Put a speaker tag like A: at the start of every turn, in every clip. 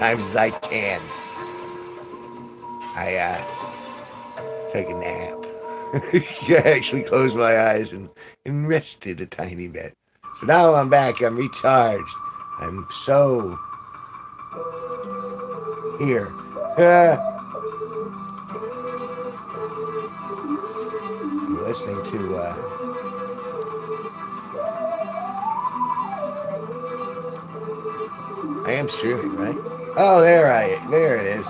A: times as I can. I took a nap. I actually closed my eyes and rested a tiny bit. So now I'm back. I'm recharged. I'm so here. I'm listening to. I am streaming, right? Oh, there it is.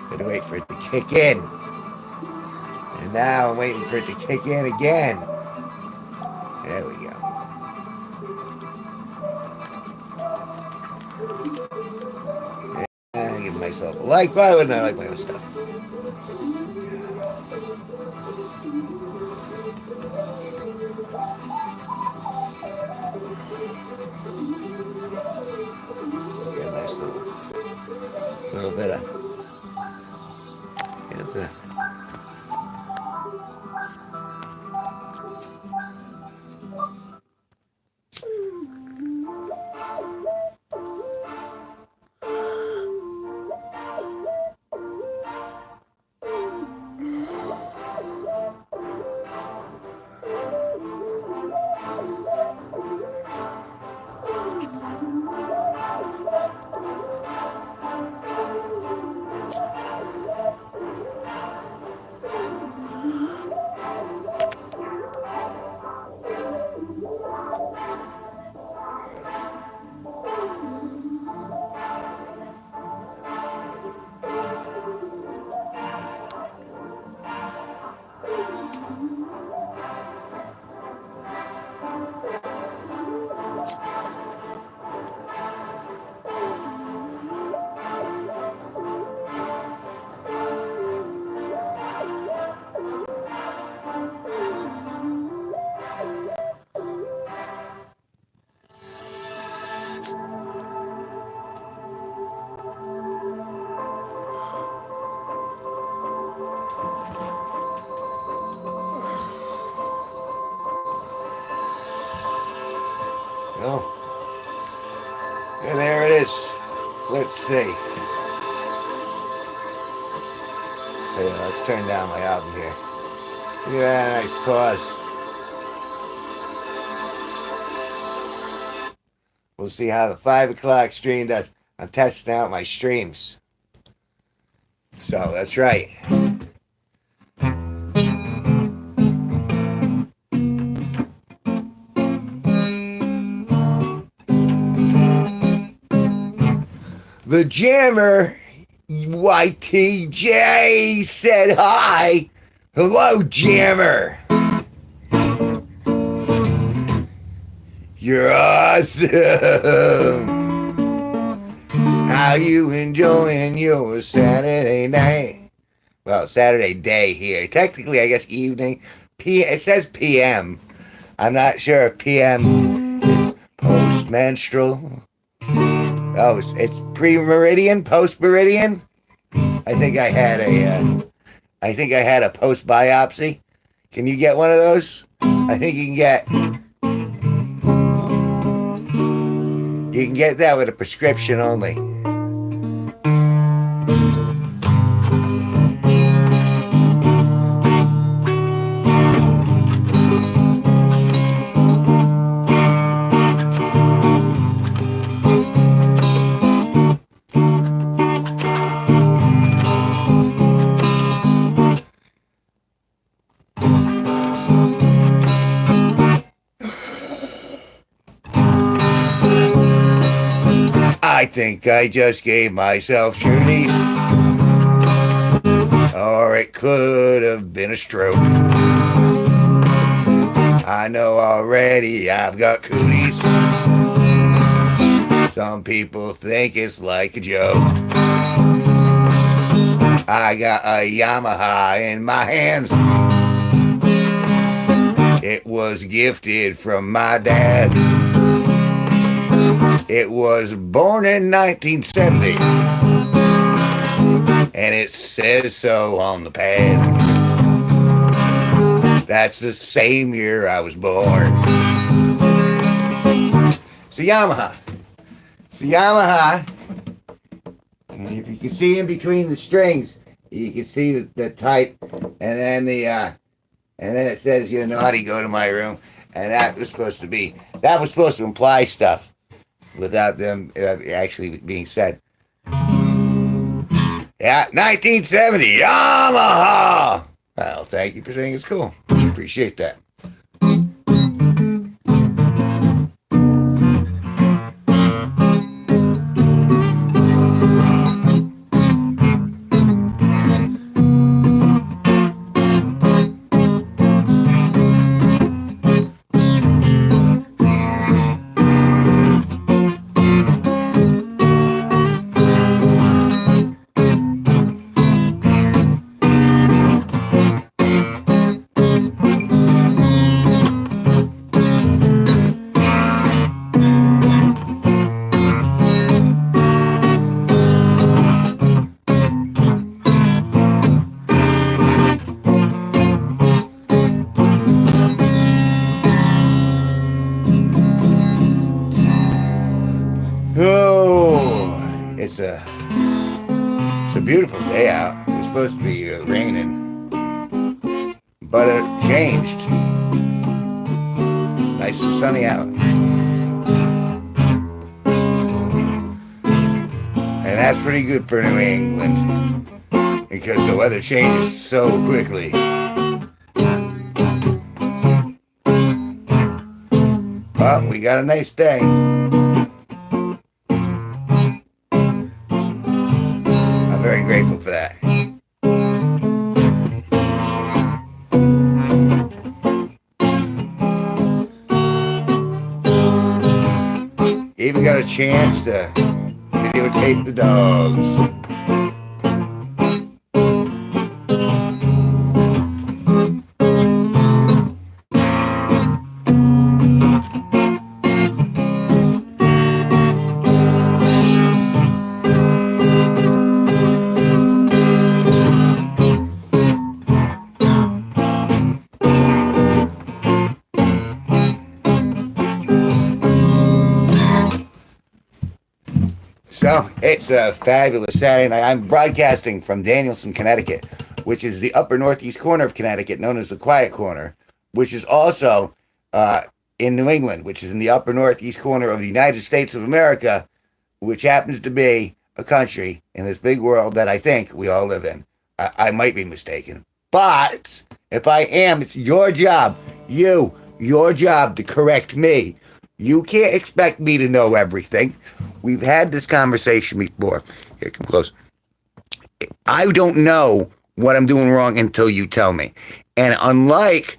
A: Had to wait for it to kick in, and now I'm waiting for it to kick in again. There we go. I give myself a like. Why wouldn't I like my own stuff? Get a nice little bit of. Yeah. Oh, and there it is. Let's see. Okay, let's turn down my album here. Look at that nice pause. We'll see how the 5 o'clock stream does. I'm testing out my streams. So that's right. The Jammer YTJ said hi. Hello, Jammer. You're awesome. How you enjoying your Saturday night? Well, Saturday day here. Technically, I guess evening. It says PM. I'm not sure if PM is post-menstrual. Oh, it's pre-meridian, post-meridian. I think I had a post-biopsy. Can you get one of those? I think you can get that with a prescription only. I think I just gave myself shooties. Or it could have been a stroke. I know already I've got cooties. Some people think it's like a joke. I got a Yamaha in my hands. It was gifted from my dad. It was born in 1970, and it says so on the pad. That's the same year I was born. It's a Yamaha. It's a Yamaha And if you can see in between the strings, you can see the type, and then it says, naughty, go to my room, and that was supposed to imply stuff without them actually being said. Yeah, 1970 Yamaha. Well, thank you for saying it's cool. Appreciate that. Oh, it's a beautiful day out. It was supposed to be raining, but it changed. It's nice and sunny out, and that's pretty good for New England because the weather changes so quickly. Well, we got a nice day. Very grateful for that. Even got a chance to videotape the dogs. So, it's a fabulous Saturday night. I'm broadcasting from Danielson, Connecticut, which is the upper northeast corner of Connecticut, known as the Quiet Corner, which is also in New England, which is in the upper northeast corner of the United States of America, which happens to be a country in this big world that I think we all live in. I might be mistaken. But if I am, it's your job. Your job to correct me. You can't expect me to know everything. We've had this conversation before. Here, come close. I don't know what I'm doing wrong until you tell me. And unlike,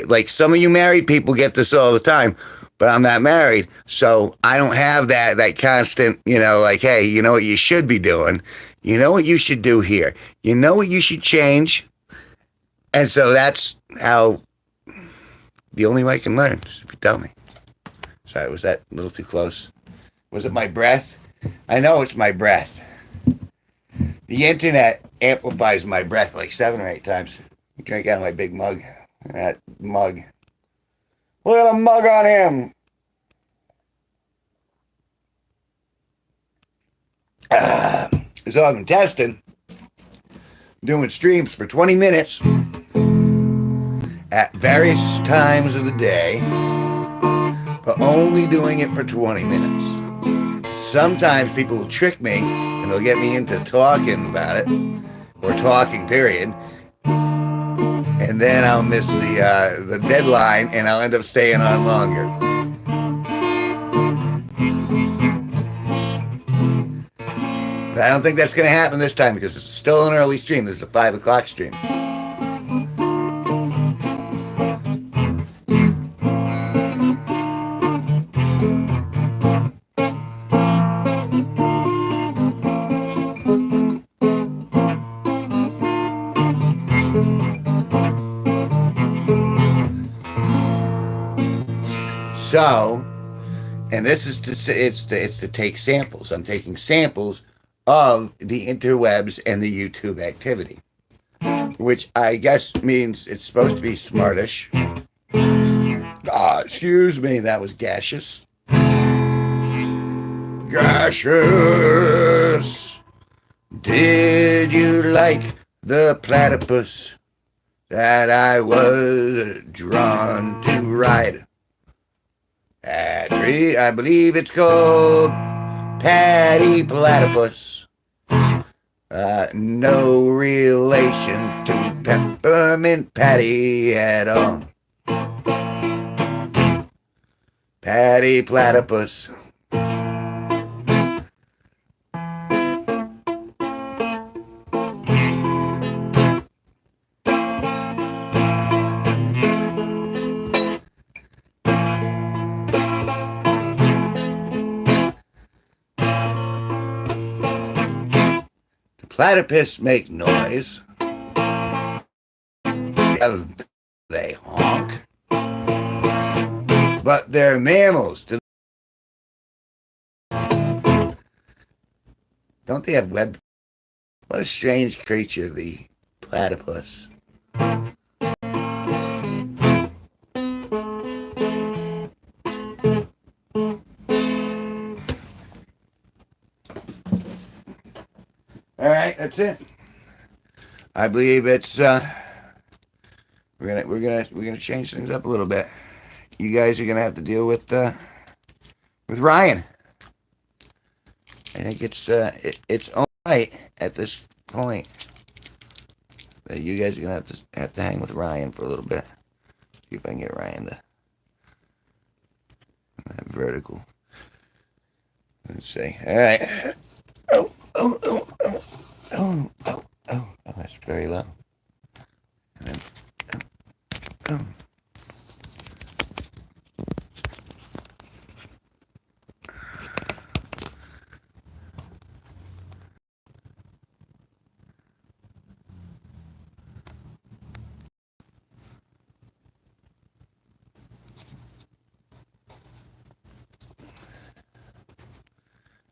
A: like some of you married people get this all the time, but I'm not married, so I don't have that constant, like, hey, you know what you should be doing? You know what you should do here? You know what you should change? And so that's how, the only way I can learn is if you tell me. Sorry, was that a little too close? Was it my breath? I know it's my breath. The internet amplifies my breath like 7 or 8 times. I drink out of my big mug. That mug. Look at the mug on him. So I've been testing, doing streams for 20 minutes at various times of the day, but only doing it for 20 minutes. Sometimes people will trick me and they'll get me into talking about it, or talking, period. And then I'll miss the deadline and I'll end up staying on longer. But I don't think that's going to happen this time because it's still an early stream. This is a 5 o'clock stream. So, and this is to take samples. I'm taking samples of the interwebs and the YouTube activity, which I guess means it's supposed to be smartish. Excuse me, that was gaseous. Gaseous. would you like the platypus that I was drawn to ride? That tree, I believe it's called Patty Platypus. No relation to Peppermint Patty at all. Patty Platypus. The platypus make noise. They honk. But they're mammals. Don't they have web? What a strange creature, the platypus. All right, that's it. I believe it's we're gonna change things up a little bit. You guys are gonna have to deal with Ryan. I think it's all right at this point that you guys are gonna have to hang with Ryan for a little bit. See if I can get Ryan to that vertical. Let's see. All right. Oh, that's very low. And then, oh.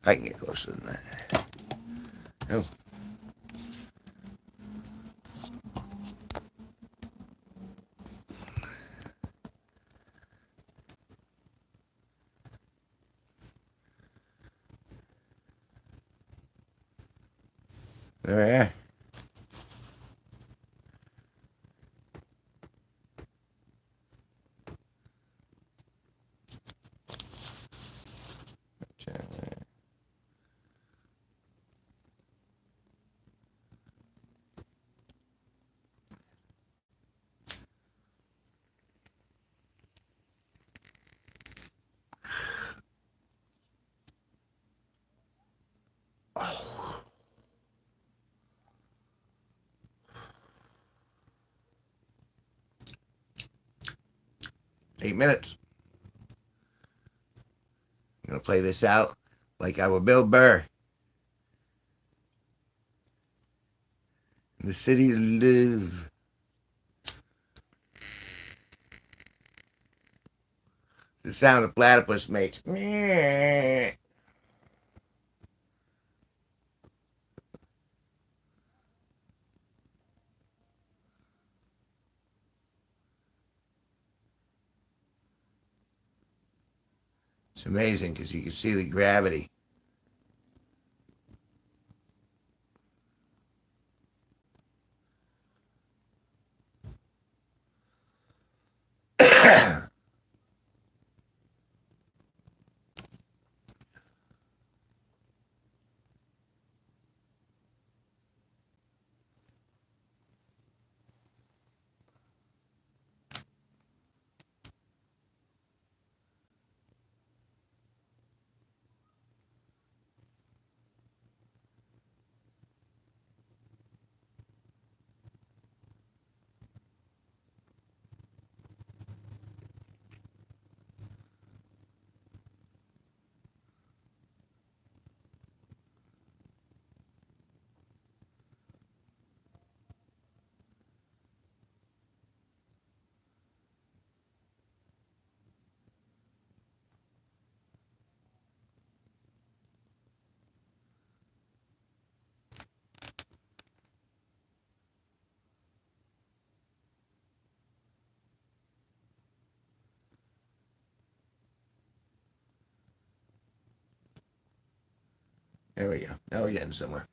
A: I can get closer than that. Oh. There we are. Oh. 8 minutes. I'm going to play this out like I were Bill Burr. In the city to live. The sound a platypus makes. It's amazing because you can see the gravity. There we go. Now we're getting somewhere.